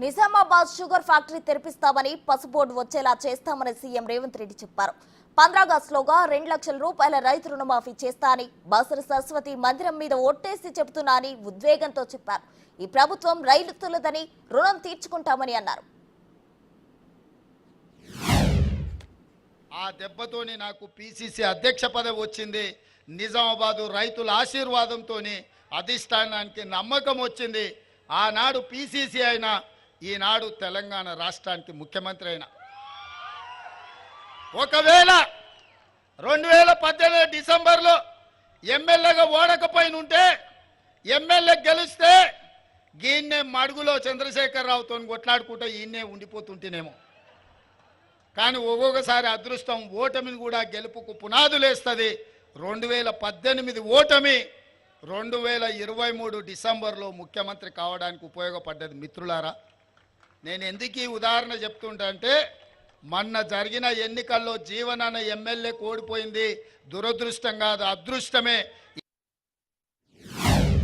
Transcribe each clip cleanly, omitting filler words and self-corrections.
Nizamabad sugar factory తెరిపిస్తామని పసుబోర్డు వచ్చేలా చేస్తామని CM Revanth Reddy చెప్పారు. 15 ఆగస్టులోగా 2 లక్షల రూపాయల రైతు రుణమాఫీ చేస్తా అని బాసర సరస్వతి మందిరం మీద ఒట్టేసి చెబుతున్నా అని ఉద్వేగంతో చెప్పారు. ఈ ప్రభుత్వం రైతులదని రుణం తీర్చుకుంటామని అన్నారు. ఆ దెబ్బతోని నాకు పిసిసి అధ్యక్ష పదవి వచ్చింది. నిజామాబాదు రైతుల ఆశీర్వాదంతోని అధిష్టానానికి నమ్మకం వచ్చింది. ఆనాడు పిసిసి అయినా ఈనాడు తెలంగాణ రాష్ట్రానికి ముఖ్యమంత్రి అయినా. ఒకవేళ 2018 డిసెంబర్లో ఎమ్మెల్యేగా ఓడకపోయినుంటే ఎమ్మెల్యే గెలిస్తే ఈయన్నే మడుగులో చంద్రశేఖరరావుతో కొట్లాడుకుంటే ఈయన్నే ఉండిపోతుంటేనేమో. కానీ ఒక్కొక్కసారి అదృష్టం ఓటమిని కూడా గెలుపుకు పునాదులేస్తుంది. 2018 ఓటమి 2023 డిసెంబర్లో ముఖ్యమంత్రి కావడానికి ఉపయోగపడ్డది. మిత్రులారా, నేను ఎందుకు ఈ ఉదాహరణ చెప్తుంటే మొన్న జరిగిన ఎన్నికల్లో జీవనాన ఎమ్మెల్యే ఓడిపోయింది. దురదృష్టం కాదు, అదృష్టమే.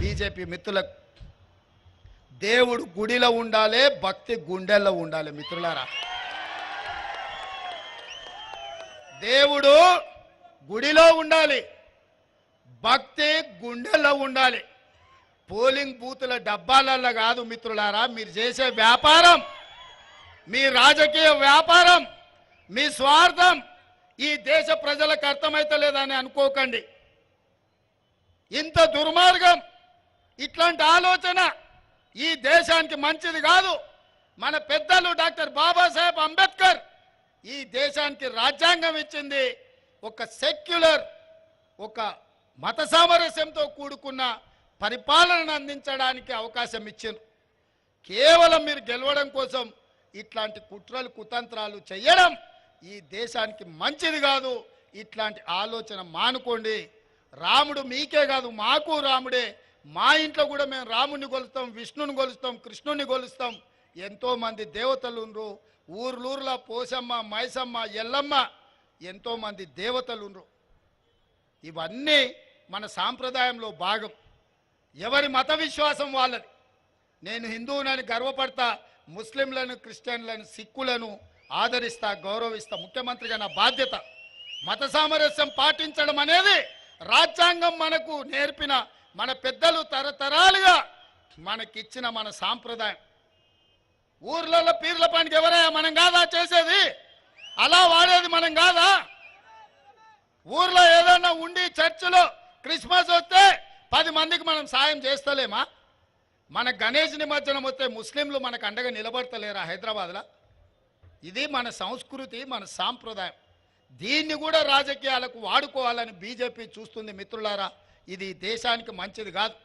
బీజేపీ మిత్రులకు దేవుడు గుడిలో ఉండాలి, భక్తి గుండెల్లో ఉండాలి. మిత్రులారా, దేవుడు గుడిలో ఉండాలి, భక్తి గుండెల్లో ఉండాలి. పోలింగ్ బూతుల డబ్బాలల్లో కాదు. మిత్రులారా, మీరు చేసే వ్యాపారం, మీ రాజకీయ వ్యాపారం, మీ స్వార్థం ఈ దేశ ప్రజలకు అర్థమైతలేదని అనుకోకండి. ఇంత దుర్మార్గం, ఇట్లాంటి ఆలోచన ఈ దేశానికి మంచిది కాదు. మన పెద్దలు డాక్టర్ బాబాసాహెబ్ అంబేద్కర్ ఈ దేశానికి రాజ్యాంగం ఇచ్చింది. ఒక సెక్యులర్, ఒక మత సామరస్యంతో కూడుకున్న పరిపాలనను అందించడానికి అవకాశం ఇచ్చింది. కేవలం మీరు గెలవడం కోసం ఇట్లాంటి కుట్రలు కుతంత్రాలు చేయడం ఈ దేశానికి మంచిది కాదు. ఇట్లాంటి ఆలోచన మానుకోండి. రాముడు మీకే కాదు, మాకు రాముడే. మా ఇంట్లో కూడా మేము రాముని కొలుస్తాం, విష్ణుని కొలుస్తాం, కృష్ణుని కొలుస్తాం. ఎంతోమంది దేవతలు ఉన్నారు. ఊర్లూర్ల పోసమ్మ, మైసమ్మ, ఎల్లమ్మ, ఎంతోమంది దేవతలు ఉన్నారు. ఇవన్నీ మన సాంప్రదాయంలో భాగం. ఎవరి మత విశ్వాసం వాళ్ళది. నేను హిందువునని గర్వపడతా. ముస్లింలను, క్రిస్టియన్లను, సిక్కులను ఆదరిస్తా, గౌరవిస్తా. ముఖ్యమంత్రిగా నా బాధ్యత. మత సామరస్యం పాటించడం అనేది రాజ్యాంగం మనకు నేర్పిన, మన పెద్దలు తరతరాలుగా మనకిచ్చిన మన సాంప్రదాయం. ఊర్లలో పీర్ల పండుగ ఎవరయ్యా? మనం కాదా చేసేది? అలా వాడేది మనం కాదా? ఊర్లో ఏదైనా ఉండి చర్చిలో క్రిస్మస్ వస్తే 10 మందికి మనం సాయం చేస్తలేమా? మన గణేష్ నిమజ్జనం వస్తే ముస్లింలు మనకు అండగా నిలబడతలేరా హైదరాబాద్లో? ఇది మన సంస్కృతి, మన సాంప్రదాయం. దీన్ని కూడా రాజకీయాలకు వాడుకోవాలని బీజేపీ చూస్తుంది. మిత్రులారా, ఇది దేశానికి మంచిది కాదు.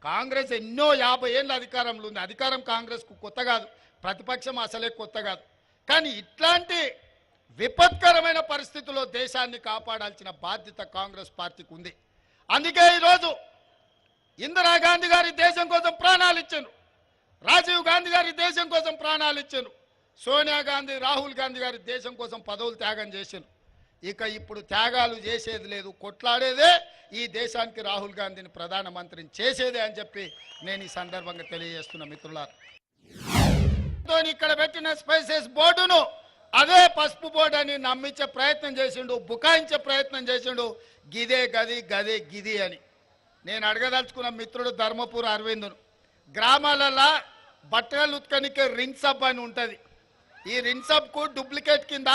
కాంగ్రెస్ ఎన్నో 50 ఏళ్ళ అధికారంలో ఉంది. అధికారం కాంగ్రెస్కు కొత్త కాదు, ప్రతిపక్షం అసలే కొత్త కాదు. కానీ ఇట్లాంటి విపత్కరమైన పరిస్థితుల్లో దేశాన్ని కాపాడాల్సిన బాధ్యత కాంగ్రెస్ పార్టీకి ఉంది. అందుకే ఈరోజు ఇందిరాగాంధీ గారి దేశం కోసం ప్రాణాలు ఇచ్చారు, రాజీవ్ గాంధీ గారి దేశం కోసం ప్రాణాలు ఇచ్చారు, సోనియా గాంధీ, రాహుల్ గాంధీ గారి దేశం కోసం పదవులు త్యాగం చేశారు. ఇక ఇప్పుడు త్యాగాలు చేసేది లేదు, కొట్లాడేదే. ఈ దేశానికి రాహుల్ గాంధీని ప్రధానమంత్రిని చేసేదే అని చెప్పి నేను ఈ సందర్భంగా తెలియజేస్తున్నా. మిత్రులారా, ఇక్కడ పెట్టిన స్పైసెస్ బోర్డును అదే పసుపు బోర్డు అని నమ్మించే ప్రయత్నం చేసిండు, బుకాయించే ప్రయత్నం చేసిండు. గిదే గది, గదే గిది అని. నేను అడగదలుచుకున్న మిత్రుడు ధర్మపూర్ అరవిందును, గ్రామాలలో బట్టలు ఉత్కనికే రిన్ సబ్ అని ఉంటుంది. ఈ రిన్ సబ్కు డూప్లికేట్ కింద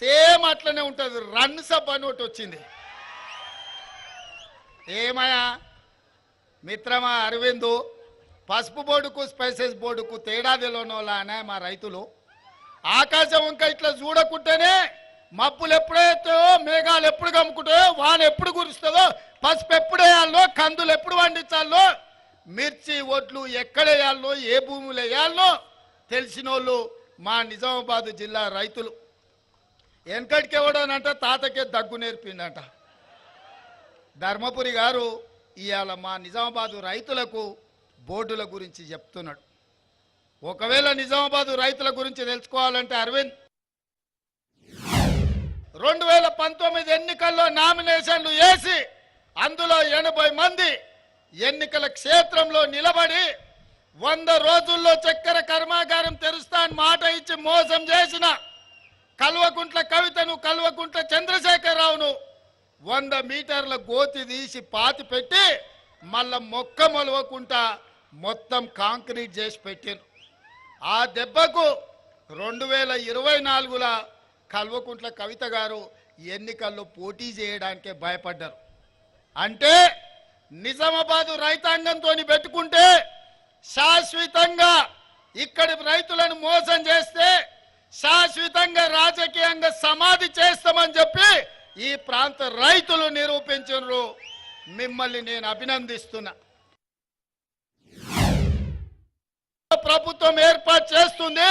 సేమ్ అట్లనే ఉంటుంది రన్ సబ్ అని ఒకటి వచ్చింది. ఏమయ్యా మిత్రమా అరవిందు, పసుపు బోర్డుకు స్పైసెస్ బోర్డుకు తేడా తెలియనోళ్ళ మా రైతులు. ఆకాశం వంక ఇట్లా చూడకుంటేనే మబ్బులు ఎప్పుడైతాయో, మేఘాలు ఎప్పుడు కమ్ముకుంటాయో, వాన ఎప్పుడు కురుస్తుందో, పసుపు ఎప్పుడు వేయాలో, కందులు ఎప్పుడు పండించాలో, మిర్చి ఒడ్లు ఎక్కడ వేయాలో, ఏ భూములు వేయాలో తెలిసిన వాళ్ళు మా నిజామాబాద్ జిల్లా రైతులు. వెనకటికి ఎవడోనంట తాతకే దగ్గు నేర్పిండంట. ధర్మపురి గారు ఇవాళ మా నిజామాబాదు రైతులకు బోర్డుల గురించి చెప్తున్నాడు. ఒకవేళ నిజామాబాదు రైతుల గురించి తెలుసుకోవాలంటే అరవింద్, 2019 ఎన్నికల్లో నామినేషన్లు వేసి అందులో 80 మంది ఎన్నికల క్షేత్రంలో నిలబడి 100 రోజుల్లో చక్కెర కర్మాగారం మోసం చేసిన కల్వకుంట్ల కవితను, కల్వకుంట్ల చంద్రశేఖరరావును 100 మీటర్ల గోతి తీసి పాతి పెట్టి మళ్ళా మొక్క మొలవకుండా మొత్తం కాంక్రీట్ చేసి పెట్టారు. ఆ దెబ్బకు 2024లో కల్వకుంట్ల కవిత గారు ఎన్నికల్లో పోటీ చేయడానికే భయపడ్డారు. అంటే నిజామాబాదు రైతాంగంతో పెట్టుకుంటే శాశ్వతంగా ఇక్కడి రైతులను మోసం చేస్తే శాశ్వతంగా రాజకీయంగా సమాధి చేస్తామని చెప్పి ఈ ప్రాంత రైతులు నిరూపించారు. మిమ్మల్ని నేను అభినందిస్తున్నా. ప్రభుత్వం ఏర్పాటు చేస్తుంది.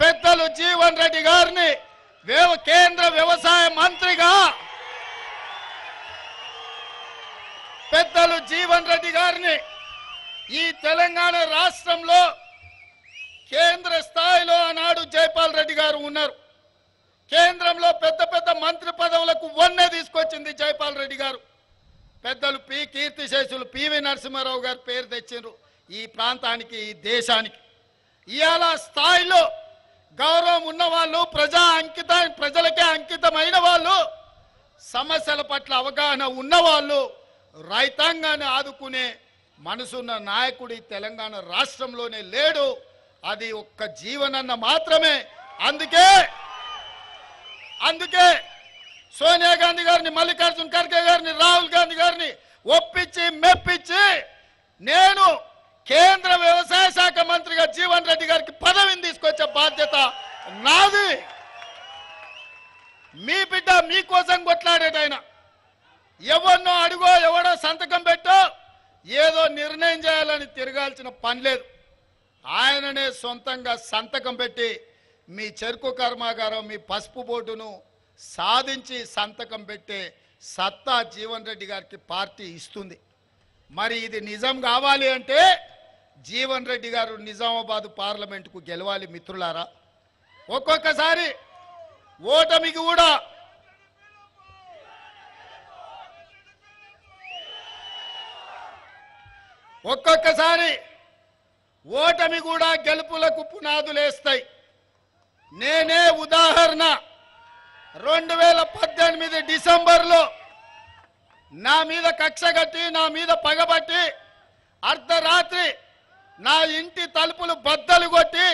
పెద్దలు జీవన్ రెడ్డి గారిని కేంద్ర వ్యవసాయ మంత్రిగా పెద్దలు జీవన్ రెడ్డి గారిని ఈ తెలంగాణ రాష్ట్రంలో కేంద్ర స్థాయిలో ఆనాడు జైపాల్ రెడ్డి గారు ఉన్నారు. కేంద్రంలో పెద్ద పెద్ద మంత్రి పదవులకు వన్నె తీసుకొచ్చింది జైపాల్ రెడ్డి గారు. పెద్దలు కీర్తిశేషులు పివి నరసింహారావు గారు పేరు తెచ్చిండ్రు ఈ ప్రాంతానికి, ఈ దేశానికి. ఇవాళ స్థాయిలో గౌరవం ఉన్న వాళ్ళు, ప్రజలకే అంకితమైన వాళ్ళు, సమస్యల పట్ల అవగాహన ఉన్నవాళ్ళు, రైతాంగాన్ని ఆదుకునే మనసున్న నాయకుడి తెలంగాణ రాష్ట్రంలోనే లేడు. అది ఒక్క జీవనన్న మాత్రమే. అందుకే సోనియా గాంధీ గారిని, మల్లికార్జున ఖర్గే గారిని, రాహుల్ గాంధీ గారిని ఒప్పించి మెప్పించి నేను కేంద్ర వ్యవసాయ శాఖ మంత్రిగా జీవన్ రెడ్డి గారికి పదవిని తీసుకొచ్చే బాధ్యత నాది. మీ బిడ్డ మీకోసం కొట్లాడేటైనా ఎవరినో అడుగో, ఎవడో సంతకం పెట్టో ఏదో నిర్ణయం చేయాలని తిరగాల్సిన పని లేదు. ఆయననే సొంతంగా సంతకం పెట్టి మీ చెరుకు కర్మాగారం, మీ పసుపు బోర్డును సాధించి సంతకం పెట్టే సత్తా జీవన్ రెడ్డి గారికి పార్టీ ఇస్తుంది. మరి ఇది నిజం కావాలి అంటే జీవన్ రెడ్డి గారు నిజామాబాద్ పార్లమెంటుకు గెలవాలి మిత్రులారా. ఒక్కొక్కసారి ఓటమికి కూడా గెలుపులకు పునాదులేస్తాయి. నేనే ఉదాహరణ. 2018 డిసెంబర్లో నా మీద కక్ష కట్టి, నా మీద పగబట్టి అర్ధరాత్రి నా ఇంటి తలుపులు బద్దలు కొట్టి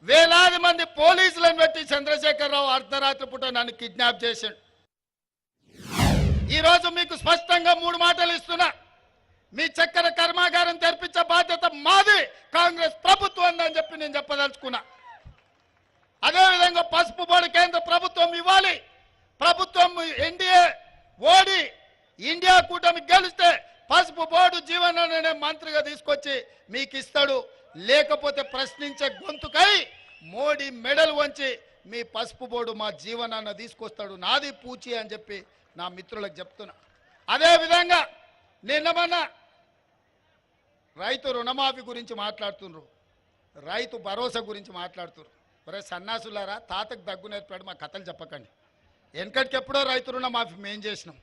వేలాది మంది పోలీసులను పెట్టి చంద్రశేఖరరావు అర్ధరాత్రి పూట నన్ను కిడ్నాప్ చేశాడు. ఈరోజు మీకు స్పష్టంగా 3 మాటలు ఇస్తున్నా. మీ చక్కెర కర్మాగారం తెరిపించే బాధ్యత మాది, కాంగ్రెస్ ప్రభుత్వం అని చెప్పి నేను చెప్పదలుచుకున్నా. అదేవిధంగా పసుపు బోర్డు కేంద్ర ప్రభుత్వం ఇవ్వాలి. ప్రభుత్వం ఎన్డీఏ ఓడి ఇండియా కూటమి గెలిస్తే పసుపు బోర్డు జీవన్ అనే మంత్రిగా తీసుకొచ్చి మీకు ఇస్తాడు. లేకపోతే ప్రశ్నించే గొంతుకై మోడీ మెడల్ వంచి మీ పసుపు బోర్డు మా జీవనాన్ని తీసుకొస్తాడు. నాది పూచి అని చెప్పి నా మిత్రులకు చెప్తున్నా. అదేవిధంగా నిన్న రైతు రుణమాఫీ గురించి మాట్లాడుతున్నారు, రైతు భరోసా గురించి మాట్లాడుతున్నారు. ఒరే సన్నాసులారా, తాతకు దగ్గు నేర్పాడు మా కథలు చెప్పకండి. వెనకటికెప్పుడో రైతు రుణమాఫీ మేము చేసినాం.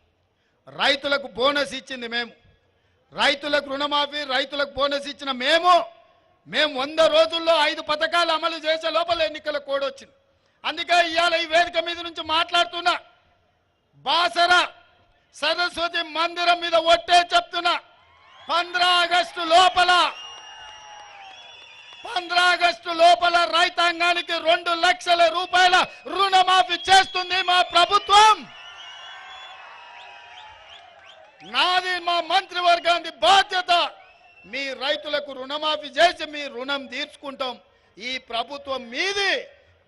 రైతులకు బోనస్ ఇచ్చింది మేము. రైతులకు రుణమాఫీ, రైతులకు బోనస్ ఇచ్చిన మేము 100 రోజుల్లో 5 పథకాలు అమలు చేసే లోపల ఎన్నికల కోడ్ వచ్చింది. అందుకే ఇవాళ ఈ వేదిక మీద నుంచి మాట్లాడుతున్నా. బాసర సరస్వతి మందిరం మీద ఒట్టే చెప్తున్నా, 15 ఆగస్టు లోపల రైతాంగానికి 2 లక్షల రూపాయల రుణమాఫీ చేస్తుంది మా ప్రభుత్వం. నాది, మా మంత్రివర్గానికి బాధ్యత. మీ రైతులకు రుణమాఫీ చేసి మీ రుణం తీర్చుకుంటాం. ఈ ప్రభుత్వం మీది.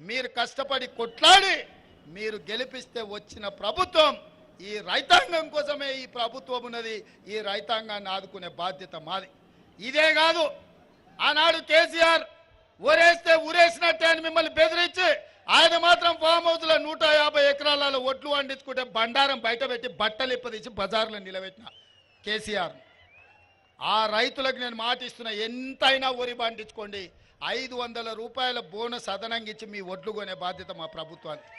మీరు కష్టపడి కొట్లాడి మీరు గెలిపిస్తే వచ్చిన ప్రభుత్వం. ఈ రైతాంగం కోసమే ఈ ప్రభుత్వం ఉన్నది. ఈ రైతాంగాన్ని ఆదుకునే బాధ్యత మాది. ఇదే కాదు, ఆనాడు కేసీఆర్ ఊరేస్తే ఊరేసినట్టే అని మిమ్మల్ని బెదిరించి ఆయన మాత్రం ఫామ్ హౌస్లో 150 ఎకరాలలో ఒడ్లు వండించుకుంటే బండారం బయట పెట్టి బట్టలు ఇప్పదీసి బజార్లో నిలబెట్టిన కేసీఆర్. ఆ రైతులకు నేను మాట ఇస్తున్నా, ఎంతైనా వరి పండించుకోండి, 500 రూపాయల బోనస్ అదనంగా ఇచ్చి మీ ఒడ్లు కొనే బాధ్యత మా ప్రభుత్వానికి.